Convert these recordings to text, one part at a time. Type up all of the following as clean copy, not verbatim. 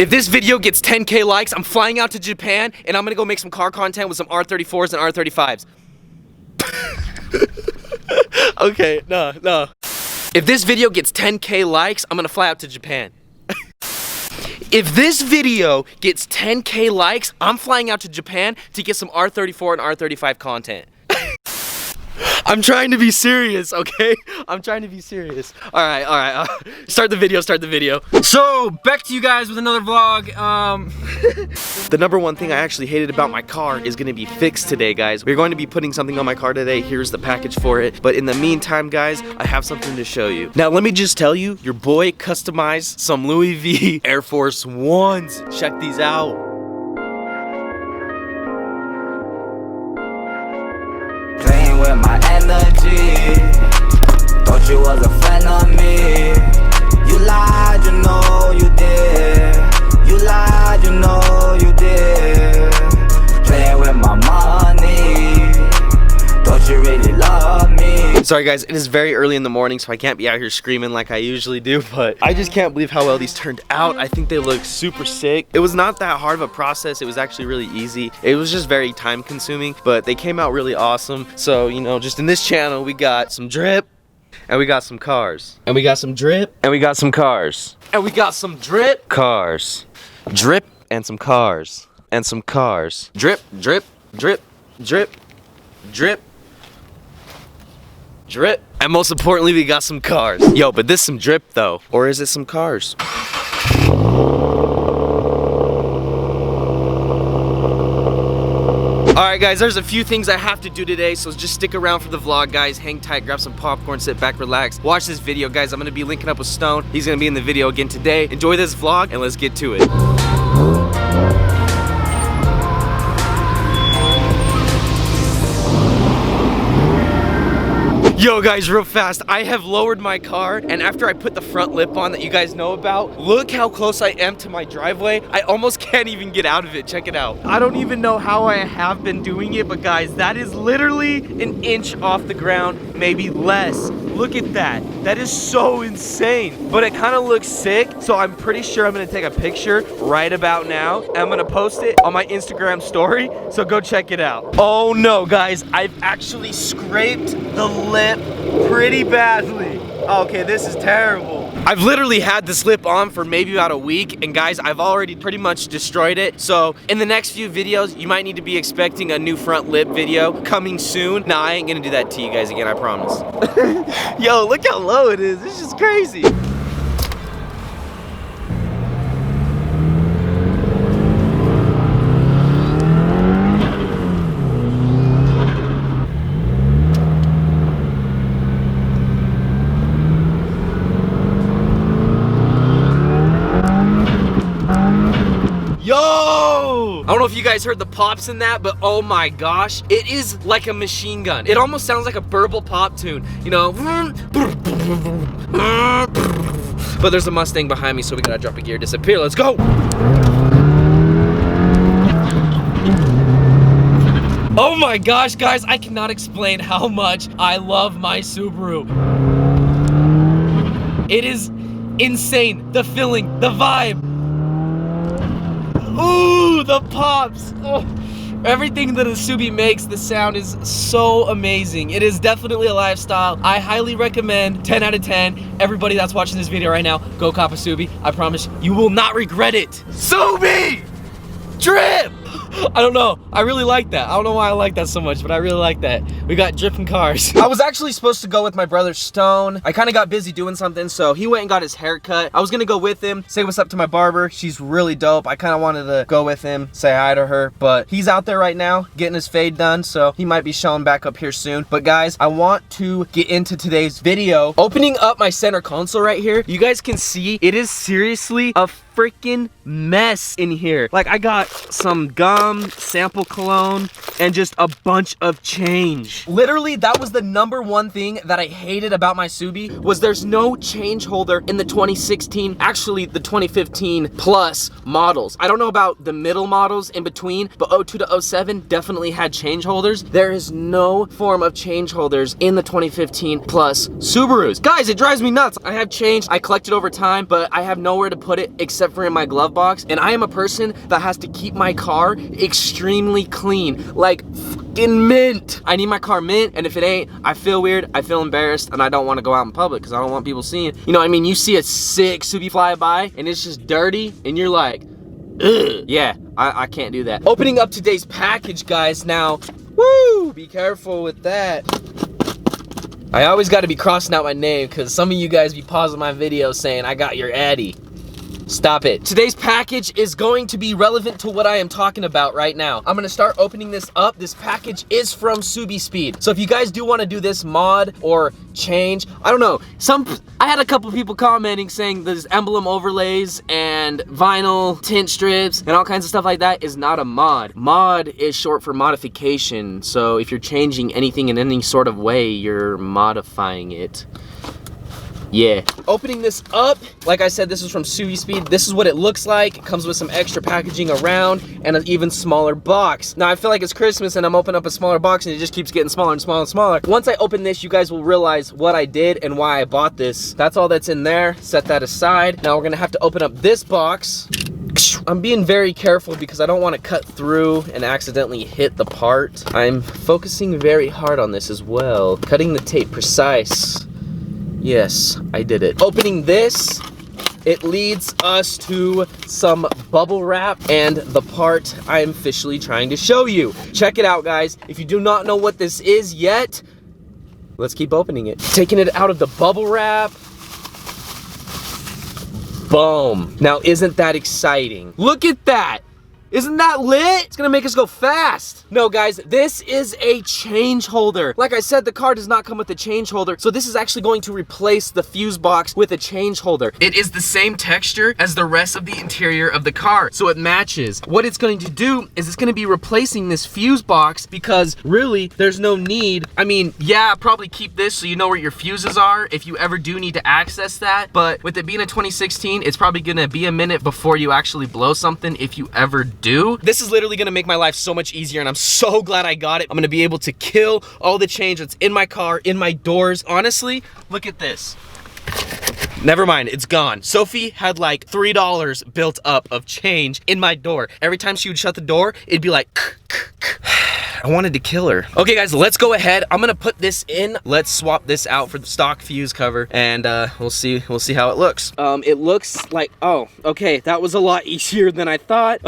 If this video gets 10K likes, I'm flying out to Japan and I'm gonna go make some car content with some R34s and R35s. Okay, no. If this video gets 10K likes, I'm gonna fly out to Japan. If this video gets 10K likes, I'm flying out to Japan to get some R34 and R35 content. I'm trying to be serious, okay? I'm trying to be serious. All right. Start the video. So, back to you guys with another vlog. The number one thing I actually hated about my car is gonna be fixed today, guys. We're going to be putting something on my car today. Here's the package for it. But in the meantime, guys, I have something to show you. Now, let me just tell you, your boy customized some Louis V Air Force Ones. Check these out. Playing with my energy, thought you was a friend of me. You lied, you know you did. You lied, you know you did. Playing with my money, thought you really loved me. Sorry guys, it is very early in the morning, so I can't be out here screaming like I usually do, but I just can't believe how well these turned out. I think they look super sick. It was not that hard of a process. It was actually really easy. It was just very time consuming, but they came out really awesome. So, you know, just in this channel, we got some drip, and we got some cars. And we got some drip, and we got some cars. And we got some drip, cars. Drip, and some cars. And some cars. Drip, drip, drip, drip, drip. Drip. And most importantly, we got some cars. Yo, but this some drip though. Or is it some cars? Alright guys, there's a few things I have to do today, so just stick around for the vlog, guys. Hang tight, grab some popcorn, sit back, relax. Watch this video, guys. I'm gonna be linking up with Stone. He's gonna be in the video again today. Enjoy this vlog, and let's get to it. Yo guys, real fast, I have lowered my car, and after I put the front lip on that you guys know about, look how close I am to my driveway. I almost can't even get out of it. Check it out. I don't even know how I have been doing it, but guys, that is literally an inch off the ground, maybe less. Look at that. That is so insane. But it kind of looks sick, so I'm pretty sure I'm gonna take a picture right about now, and I'm gonna post it on my Instagram story, so go check it out. Oh no, guys, I've actually scraped the lip pretty badly. Okay, this is terrible. I've literally had this lip on for maybe about a week, and guys, I've already pretty much destroyed it. So in the next few videos, you might need to be expecting a new front lip video coming soon. Nah, I ain't gonna do that to you guys again, I promise. Yo, look how low it is. It's just crazy. Yo! I don't know if you guys heard the pops in that, but oh my gosh, it is like a machine gun. It almost sounds like a burble pop tune, you know? But there's a Mustang behind me, so we gotta drop a gear, disappear. Let's go! Oh my gosh, guys, I cannot explain how much I love my Subaru. It is insane. The feeling, the vibe. Ooh, the pops. Oh, everything that a Subi makes, the sound is so amazing. It is definitely a lifestyle. I highly recommend, 10 out of 10. Everybody that's watching this video right now, go cop a Subi. I promise you will not regret it. Subi! Drip! I don't know. I really like that. I don't know why I like that so much, but I really like that. We got dripping cars. I was actually supposed to go with my brother Stone. I kind of got busy doing something, so he went and got his hair cut. I was gonna go with him, say what's up to my barber. She's really dope. I kind of wanted to go with him, say hi to her, but he's out there right now getting his fade done, so he might be showing back up here soon. But guys, I want to get into today's video. Opening up my center console right here, you guys can see it is seriously a freaking mess in here. Like, I got some gum, sample cologne, and just a bunch of change. Literally, that was the #1 thing that I hated about my Subi, was there's no change holder in the 2016, actually the 2015 plus models. I don't know about the middle models in between, but 02 to 07 definitely had change holders. There is no form of change holders in the 2015 plus Subarus. Guys, it drives me nuts. I have change, I collect it over time, but I have nowhere to put it except except for in my glove box. And I am a person that has to keep my car extremely clean, like fucking mint. I need my car mint, and if it ain't, I feel weird, I feel embarrassed, and I don't want to go out in public because I don't want people seeing. You know what I mean? You see a sick Subi fly by and it's just dirty and you're like, ugh. Yeah, I can't do that. Opening up today's package, guys. Now, woo, be careful with that. I always got to be crossing out my name because some of you guys be pausing my video saying I got your Addy. Stop it. Today's package is going to be relevant to what I am talking about right now. I'm gonna start opening this up. This package is from Subi Speed. So if you guys do want to do this mod or change, I don't know. I had a couple people commenting saying there's emblem overlays and vinyl tint strips and all kinds of stuff like that is not a mod. Mod is short for modification. So if you're changing anything in any sort of way, you're modifying it. Yeah. Opening this up, like I said, this is from Subi Speed. This is what it looks like. It comes with some extra packaging around and an even smaller box. Now I feel like it's Christmas and I'm opening up a smaller box and it just keeps getting smaller and smaller and smaller. Once I open this, you guys will realize what I did and why I bought this. That's all that's in there. Set that aside. Now we're gonna have to open up this box. I'm being very careful because I don't want to cut through and accidentally hit the part. I'm focusing very hard on this as well. Cutting the tape precise. Yes, I did it. Opening this, it leads us to some bubble wrap and the part I am officially trying to show you. Check it out, guys. If you do not know what this is yet, let's keep opening it. Taking it out of the bubble wrap. Boom. Now, isn't that exciting? Look at that. Isn't that lit? It's gonna make us go fast. No, guys, this is a change holder. Like I said, the car does not come with a change holder, so this is actually going to replace the fuse box with a change holder. It is the same texture as the rest of the interior of the car, so it matches. What it's going to do is it's gonna be replacing this fuse box because really, there's no need. I mean, yeah, probably keep this so you know where your fuses are if you ever do need to access that, but with it being a 2016, it's probably gonna be a minute before you actually blow something if you ever do. This is literally gonna make my life so much easier and I'm so glad I got it. I'm gonna be able to kill all the change that's in my car, in my doors. Honestly, look at this. Never mind, it's gone. Sophie had like $3 built up of change in my door. Every time she would shut the door, it'd be like, I wanted to kill her. Okay guys, let's go ahead. I'm gonna put this in. Let's swap this out for the stock fuse cover and we'll see how it looks. It looks like, oh, okay, that was a lot easier than I thought.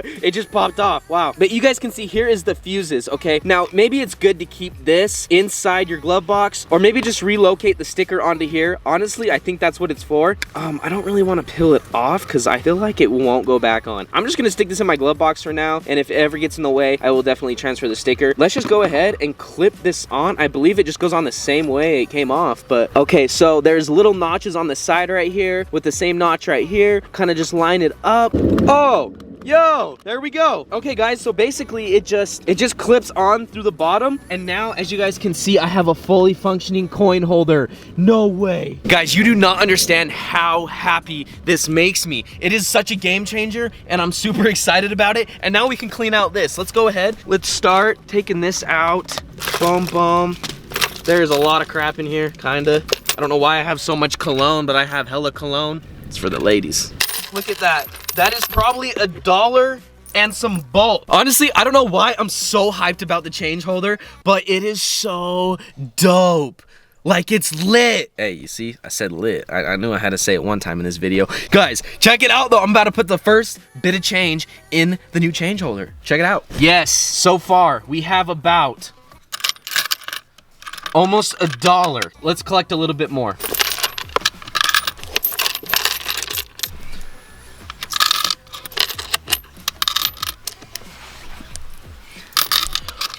It just popped off, wow. But you guys can see here is the fuses, okay? Now, maybe it's good to keep this inside your glove box or maybe just relocate the sticker onto here. Honestly, I think that's what it's for. I don't really wanna peel it off because I feel like it won't go back on. I'm just gonna stick this in my glove box for now and if it ever gets in the way, I will definitely transfer the sticker. Let's just go ahead and clip this on. I believe it just goes on the same way it came off, but okay, so there's little notches on the side right here with the same notch right here. Kind of just line it up. Oh, yo, there we go. Okay guys, so basically it just clips on through the bottom and now as you guys can see, I have a fully functioning coin holder. No way. Guys, you do not understand how happy this makes me. It is such a game changer and I'm super excited about it. And now we can clean out this. Let's go ahead. Let's start taking this out. Boom, boom. There's a lot of crap in here, kinda. I don't know why I have so much cologne, but I have hella cologne. It's for the ladies. Look at that. That is probably $1 and some bolt. Honestly, I don't know why I'm so hyped about the change holder, but it is so dope. Like, it's lit. Hey, you see, I said lit. I knew I had to say it one time in this video. Guys, check it out though. I'm about to put the first bit of change in the new change holder. Check it out. Yes, so far we have about almost $1. Let's collect a little bit more.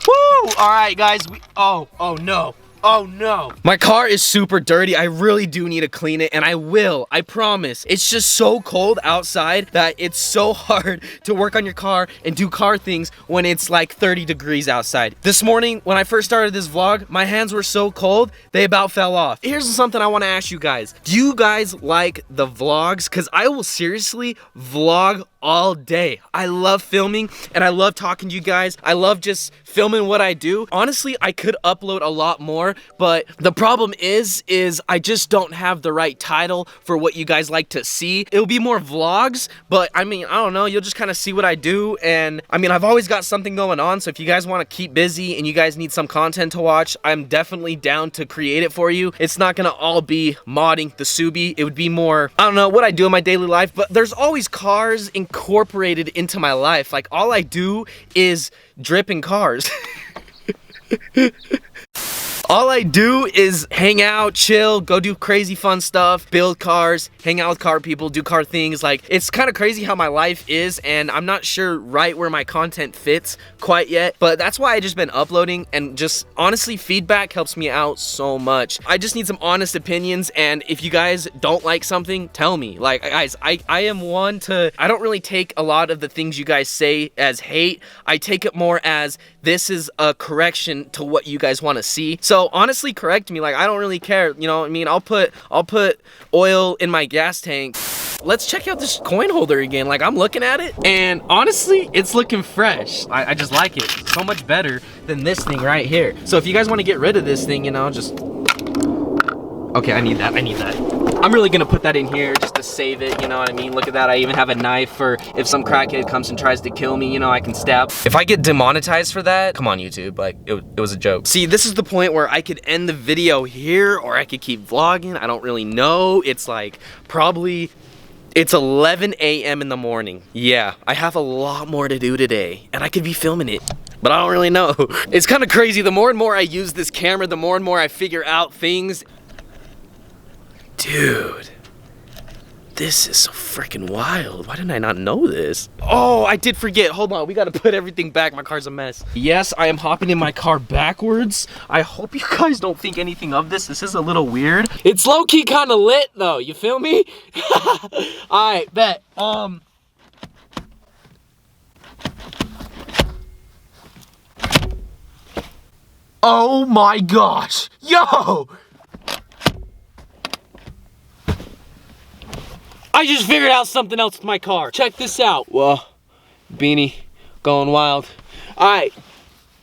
Woo! All right, guys. Oh no. Oh no. My car is super dirty. I really do need to clean it and I will, I promise. It's just so cold outside that it's so hard to work on your car and do car things when it's like 30 degrees outside. This morning, when I first started this vlog, my hands were so cold, they about fell off. Here's something I want to ask you guys. Do you guys like the vlogs? Because I will seriously vlog all day. I love filming and I love talking to you guys. I love just filming what I do. Honestly, I could upload a lot more, more, but the problem is I just don't have the right title for what you guys like to see. It'll be more vlogs, but I mean, I don't know, you'll just kind of see what I do, and I mean, I've always got something going on, so if you guys want to keep busy and you guys need some content to watch, I'm definitely down to create it for you. It's not gonna all be modding the Subi. It would be more, I don't know, what I do in my daily life, but there's always cars incorporated into my life. Like, all I do is drip in cars. All I do is hang out, chill, go do crazy fun stuff, build cars, hang out with car people, do car things. Like, it's kind of crazy how my life is, and I'm not sure right where my content fits quite yet, but that's why I just been uploading, and just honestly, feedback helps me out so much. I just need some honest opinions, and if you guys don't like something, tell me. Like, guys, I am one to, I don't really take a lot of the things you guys say as hate. I take it more as, this is a correction to what you guys want to see. So honestly, correct me. Like, I don't really care, you know what I mean? I'll put oil in my gas tank. Let's check out this coin holder again. Like, I'm looking at it, and honestly, it's looking fresh. I just like it so much better than this thing right here. So if you guys want to get rid of this thing, you know, just, okay, I need that. I'm really gonna put that in here just to save it, you know what I mean? Look at that, I even have a knife for if some crackhead comes and tries to kill me, you know, I can stab. If I get demonetized for that, come on YouTube, like, it was a joke. See, this is the point where I could end the video here, or I could keep vlogging, I don't really know. It's like, probably, it's 11 a.m. in the morning. Yeah, I have a lot more to do today, and I could be filming it, but I don't really know. It's kind of crazy, the more and more I use this camera, the more and more I figure out things. Dude, this is so freaking wild. Why didn't I not know this? Oh, I did forget. Hold on, we gotta put everything back. My car's a mess. Yes, I am hopping in my car backwards. I hope you guys don't think anything of this. This is a little weird. It's low-key kind of lit though, you feel me? All right, bet. Oh my gosh, yo! I just figured out something else with my car. Check this out. Whoa, beanie, going wild. All right,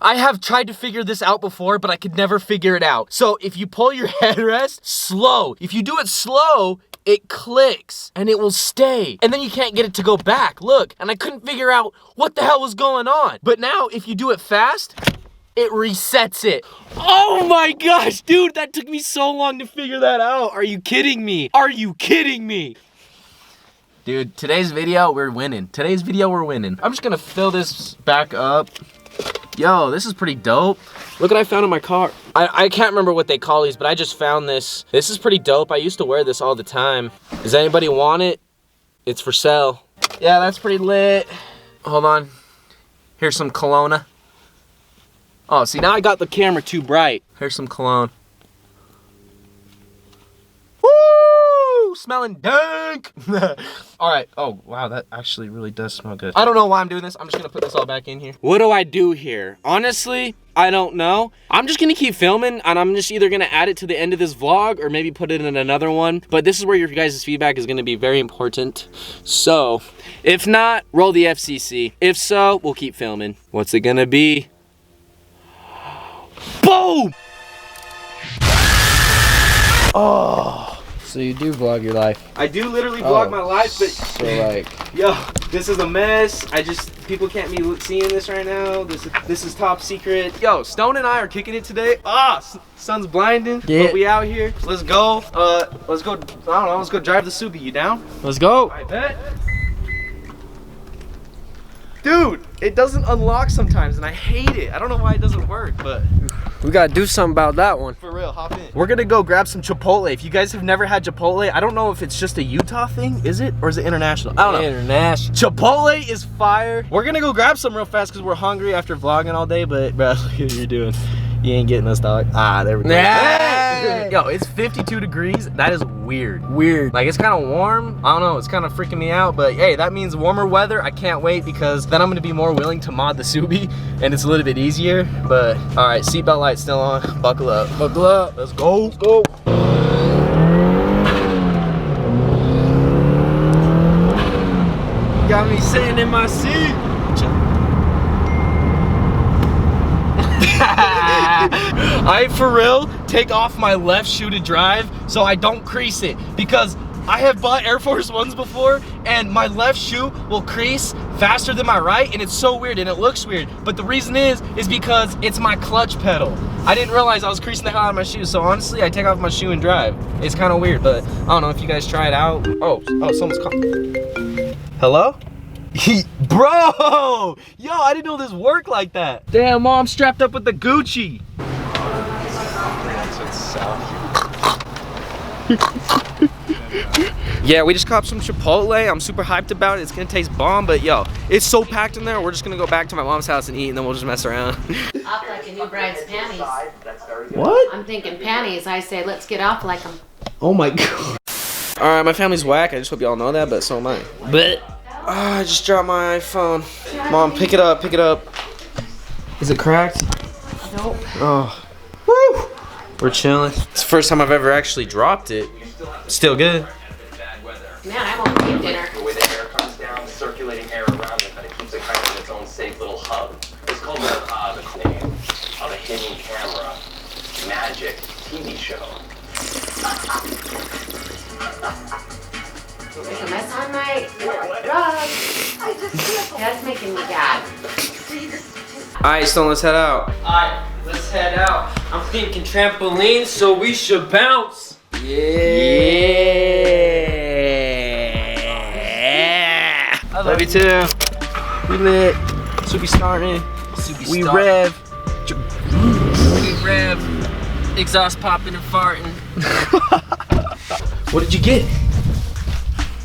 I have tried to figure this out before, but I could never figure it out. So if you pull your headrest slow, if you do it slow, it clicks and it will stay. And then you can't get it to go back. Look, and I couldn't figure out what the hell was going on. But now if you do it fast, it resets it. Oh my gosh, dude, that took me so long to figure that out. Are you kidding me? Are you kidding me? Dude, today's video, we're winning. I'm just gonna fill this back up. Yo, this is pretty dope. Look what I found in my car. I can't remember what they call these, but I just found this. This is pretty dope. I used to wear this all the time. Does anybody want it? It's for sale. Yeah, that's pretty lit. Hold on. Here's some cologne. Oh, see, now I got the camera too bright. Here's some cologne. Woo! Smelling dank! All right. Oh, wow, that actually really does smell good. I don't know why I'm doing this. I'm just gonna put this all back in here. What do I do here? Honestly, I don't know. I'm just gonna keep filming, and I'm just either gonna add it to the end of this vlog or maybe put it in another one. But this is where your guys' feedback is gonna be very important. So, if not, roll the FCC. If so, we'll keep filming. What's it gonna be? Boom! Oh. So you do vlog your life. I do literally vlog my life, but so like, yo, this is a mess. People can't be seeing this right now. This is top secret. Yo, Stone and I are kicking it today. Sun's blinding, yeah. But we out here. Let's go. Let's go. I don't know. Let's go drive the Subi. You down? Let's go. I bet. Dude, it doesn't unlock sometimes, and I hate it. I don't know why it doesn't work, but we gotta do something about that one. For real, hop in. We're gonna go grab some Chipotle. If you guys have never had Chipotle, I don't know if it's just a Utah thing, is it? Or is it international? I don't know. International. Chipotle is fire. We're gonna go grab some real fast because we're hungry after vlogging all day, but bro, look at what you're doing. You ain't getting us, dog. There we go. Hey! Yo, it's 52 degrees. That is weird. Like, it's kind of warm. I don't know. It's kind of freaking me out. But, hey, that means warmer weather. I can't wait because then I'm going to be more willing to mod the Subi. And it's a little bit easier. But, all right, seatbelt light still on. Buckle up. Buckle up. Let's go. Let's go. Got me sitting in my seat. I, for real, take off my left shoe to drive so I don't crease it, because I have bought Air Force Ones before and my left shoe will crease faster than my right, and it's so weird and it looks weird. But the reason is because it's my clutch pedal. I didn't realize I was creasing the hell out of my shoes, so honestly, I take off my shoe and drive. It's kind of weird, but I don't know if you guys try it out. Oh, someone's calling. Hello? Bro! Yo, I didn't know this worked like that. Damn, Mom strapped up with the Gucci. Yeah, we just copped some Chipotle. I'm super hyped about it. It's gonna taste bomb, but yo, it's so packed in there. We're just gonna go back to my mom's house and eat, and then we'll just mess around. Off like a new bride's panties. What? I'm thinking panties. I say let's get off like them. Oh my god. All right, my family's whack. I just hope y'all know that, but so am I. But I just dropped my iPhone. Mom, pick it up, pick it up. Is it cracked? Nope. Oh. Woo! We're chilling. It's the first time I've ever actually dropped it. Still good. Man, I won't eat dinner. The way the air comes down, circulating air around it, but it keeps it kind of in its own safe little hub. It's called the name of a hidden camera magic TV show. There's a mess on my rug. That's making me gag. Alright, so let's head out. Alright, let's head out. I'm thinking trampoline, so we should bounce. Yeah. I love you too. We lit. Subi starting. We rev. We rev. Exhaust popping and farting. What did you get?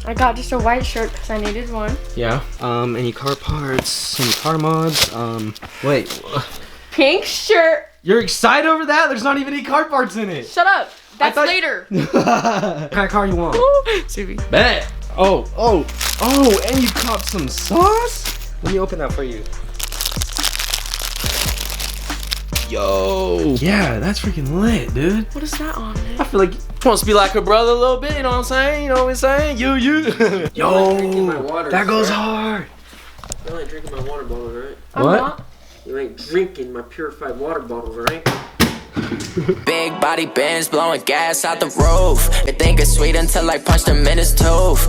I got just a white shirt because I needed one. Yeah. Any car parts? Any car mods? Wait. Pink shirt. You're excited over that? There's not even any car parts in it. Shut up. That's later. What kind of car you want? Subi. Bet. Oh, and you copped some sauce? Let me open that for you. Yo. Yeah, that's freaking lit, dude. What is that on it? I feel like you supposed to be like a brother a little bit, you know what I'm saying? You know what I'm saying? You. Yo, that goes hard. You ain't drinking my water bottles, right? What? You ain't drinking my purified water bottles, right? Big body bands blowing gas out the roof. They think it's sweet until I punch them in his tooth.